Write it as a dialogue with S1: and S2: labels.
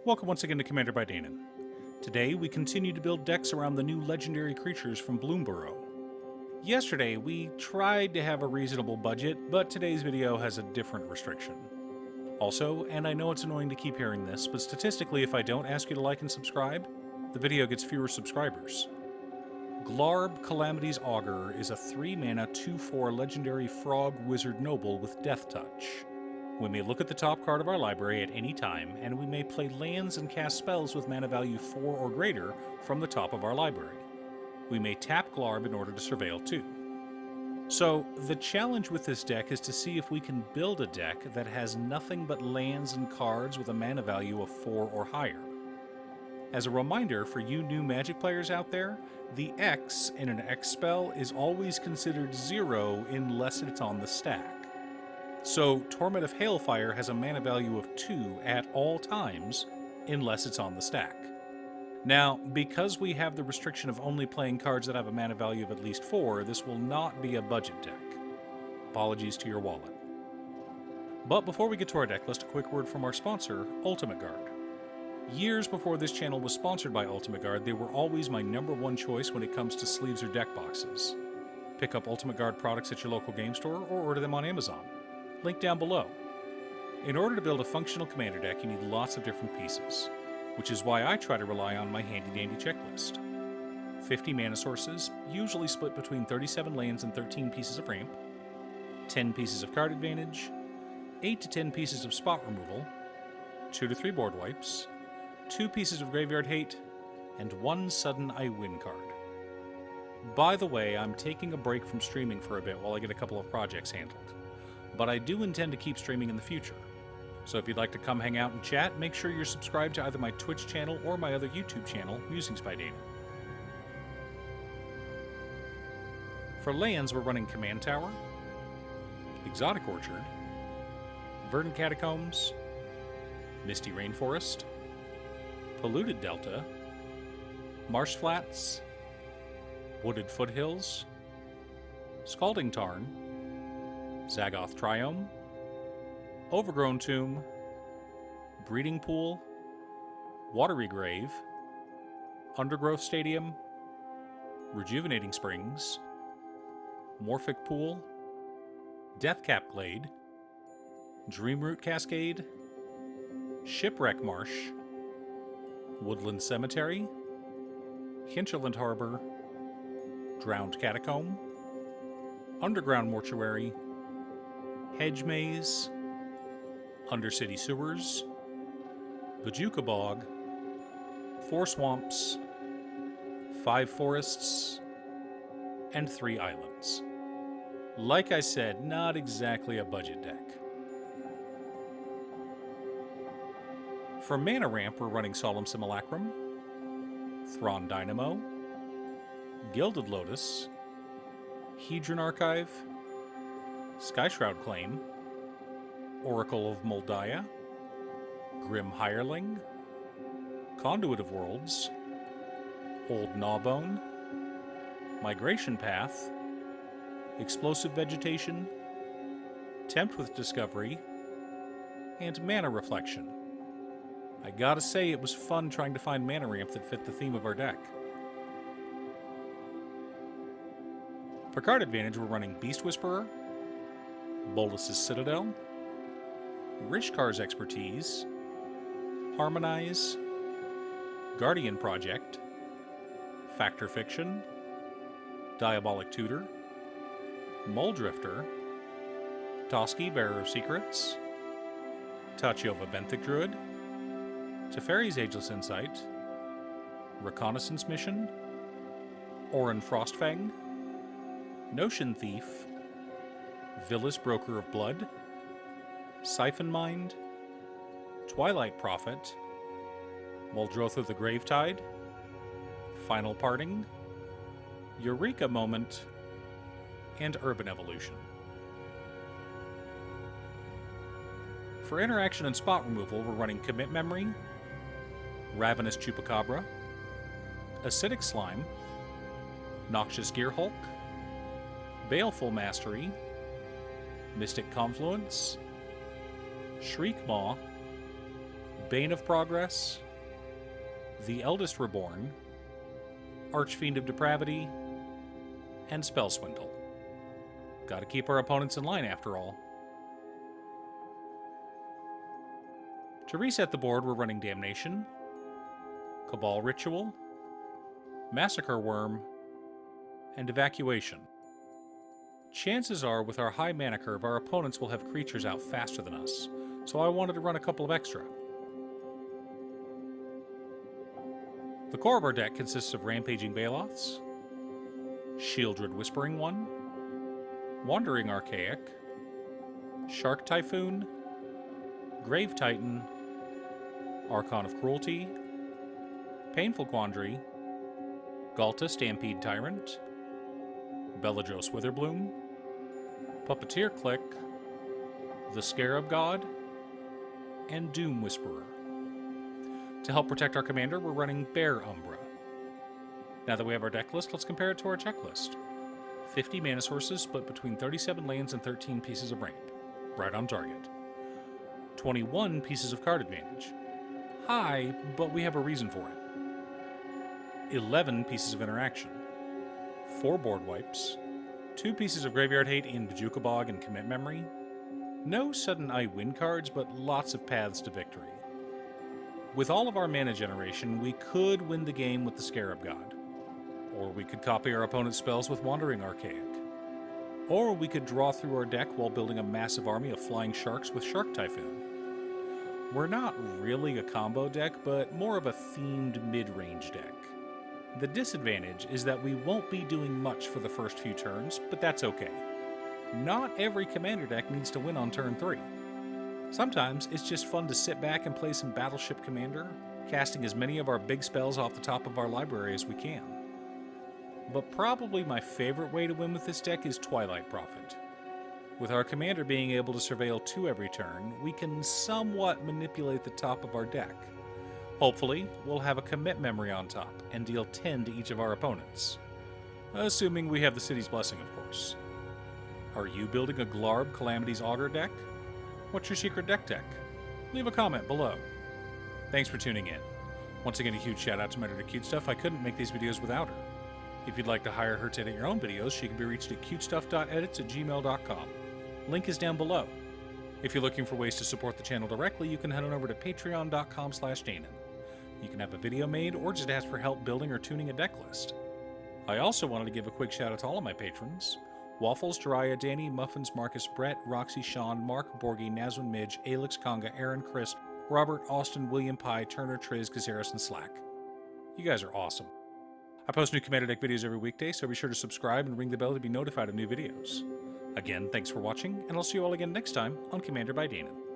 S1: Welcome once again to Commander by Danon. Today we continue to build decks around the new legendary creatures from Bloomborough. Yesterday we tried to have a reasonable budget, but today's video has a different restriction. Also, and I know it's annoying to keep hearing this, but statistically if I don't ask you to like and subscribe, the video gets fewer subscribers. Glarb, Calamity's Augur is a 3-mana 2/4 legendary frog wizard noble with Death Touch. We may look at the top card of our library at any time, and we may play lands and cast spells with mana value 4 or greater from the top of our library. We may tap Glarb in order to surveil too. So, the challenge with this deck is to see if we can build a deck that has nothing but lands and cards with a mana value of 4 or higher. As a reminder for you new Magic players out there, the X in an X spell is always considered 0 unless it's on the stack. So, Torment of Hailfire has a mana value of 2 at all times, unless it's on the stack. Now, because we have the restriction of only playing cards that have a mana value of at least 4, this will not be a budget deck. Apologies to your wallet. But before we get to our deck list, a quick word from our sponsor, Ultimate Guard. Years before this channel was sponsored by Ultimate Guard, they were always my #1 choice when it comes to sleeves or deck boxes. Pick up Ultimate Guard products at your local game store or order them on Amazon. Link down below. In order to build a functional commander deck, you need lots of different pieces, which is why I try to rely on my handy-dandy checklist. 50 mana sources, usually split between 37 lands and 13 pieces of ramp, 10 pieces of card advantage, 8 to 10 pieces of spot removal, 2 to 3 board wipes, 2 pieces of graveyard hate, and 1 sudden I win card. By the way, I'm taking a break from streaming for a bit while I get a couple of projects handled. But I do intend to keep streaming in the future. So if you'd like to come hang out and chat, make sure you're subscribed to either my Twitch channel or my other YouTube channel, Musings by Danon. For lands, we're running Command Tower, Exotic Orchard, Verdant Catacombs, Misty Rainforest, Polluted Delta, Marsh Flats, Wooded Foothills, Scalding Tarn, Zagoth Triome, Overgrown Tomb, Breeding Pool, Watery Grave, Undergrowth Stadium, Rejuvenating Springs, Morphic Pool, Deathcap Glade, Dreamroot Cascade, Shipwreck Marsh, Woodland Cemetery, Hinterland Harbor, Drowned Catacomb, Underground Mortuary, Hedge Maze, Undercity Sewers, Bajuka Bog, 4 Swamps, 5 Forests, and 3 Islands. Like I said, not exactly a budget deck. For mana ramp, we're running Solemn Simulacrum, Thrawn Dynamo, Gilded Lotus, Hedron Archive, Skyshroud Claim, Oracle of Moldiah, Grim Hireling, Conduit of Worlds, Old Gnawbone, Migration Path, Explosive Vegetation, Tempt with Discovery, and Mana Reflection. I gotta say, it was fun trying to find mana ramp that fit the theme of our deck. For card advantage, we're running Beast Whisperer, Bolus's Citadel, Rishkar's Expertise, Harmonize, Guardian Project, Factor Fiction, Diabolic Tutor, Muldrifter, Toski, Bearer of Secrets, Tachiova Benthic Druid, Teferi's Ageless Insight, Reconnaissance Mission, Orin Frostfang, Notion Thief, Villas Broker of Blood, Siphon Mind, Twilight Prophet, Muldrotha the Gravetide, Final Parting, Eureka Moment, and Urban Evolution. For interaction and spot removal, we're running Commit Memory, Ravenous Chupacabra, Acidic Slime, Noxious Gearhulk, Baleful Mastery, Mystic Confluence, Shriek Maw, Bane of Progress, the Eldest Reborn, Archfiend of Depravity, and Spell Swindle. Gotta keep our opponents in line after all. To reset the board, we're running Damnation, Cabal Ritual, Massacre Worm, and Evacuation. Chances are, with our high mana curve, our opponents will have creatures out faster than us, so I wanted to run a couple of extra. The core of our deck consists of Rampaging Baloths, Shieldred Whispering One, Wandering Archaic, Shark Typhoon, Grave Titan, Archon of Cruelty, Painful Quandary, Galta Stampede Tyrant, Beladros Witherbloom, Puppeteer Click, the Scarab God, and Doom Whisperer. To help protect our commander, we're running Bear Umbra. Now that we have our deck list, let's compare it to our checklist. 50 mana sources split between 37 lands and 13 pieces of ramp. Right on target. 21 pieces of card advantage. High, but we have a reason for it. 11 pieces of interaction. 4 board wipes. 2 pieces of graveyard hate in Bajuka Bog and Commit Memory. No sudden I win cards, but lots of paths to victory. With all of our mana generation, we could win the game with the Scarab God. Or we could copy our opponent's spells with Wandering Archaic. Or we could draw through our deck while building a massive army of flying sharks with Shark Typhoon. We're not really a combo deck, but more of a themed mid-range deck. The disadvantage is that we won't be doing much for the first few turns, but that's okay. Not every commander deck needs to win on turn 3. Sometimes it's just fun to sit back and play some Battleship Commander, casting as many of our big spells off the top of our library as we can. But probably my favorite way to win with this deck is Twilight Prophet. With our commander being able to surveil 2 every turn, we can somewhat manipulate the top of our deck. Hopefully, we'll have a Commit Memory on top and deal 10 to each of our opponents. Assuming we have the City's Blessing, of course. Are you building a Glarb Calamity's Augur deck? What's your secret deck? Leave a comment below. Thanks for tuning in. Once again, a huge shout out to my editor Cutestuff. I couldn't make these videos without her. If you'd like to hire her to edit your own videos, she can be reached at cutestuff.edits@gmail.com. Link is down below. If you're looking for ways to support the channel directly, you can head on over to patreon.com/Danon. You can have a video made or just ask for help building or tuning a deck list. I also wanted to give a quick shout out to all of my patrons. Waffles, Jiraiya, Danny, Muffins, Marcus, Brett, Roxy, Sean, Mark, Borgie, Nazwin, Midge, Alex, Conga, Aaron, Chris, Robert, Austin, William Pye, Turner, Triz, Gazeris, and Slack. You guys are awesome. I post new Commander Deck videos every weekday, so be sure to subscribe and ring the bell to be notified of new videos. Again, thanks for watching, and I'll see you all again next time on Commander by Danon.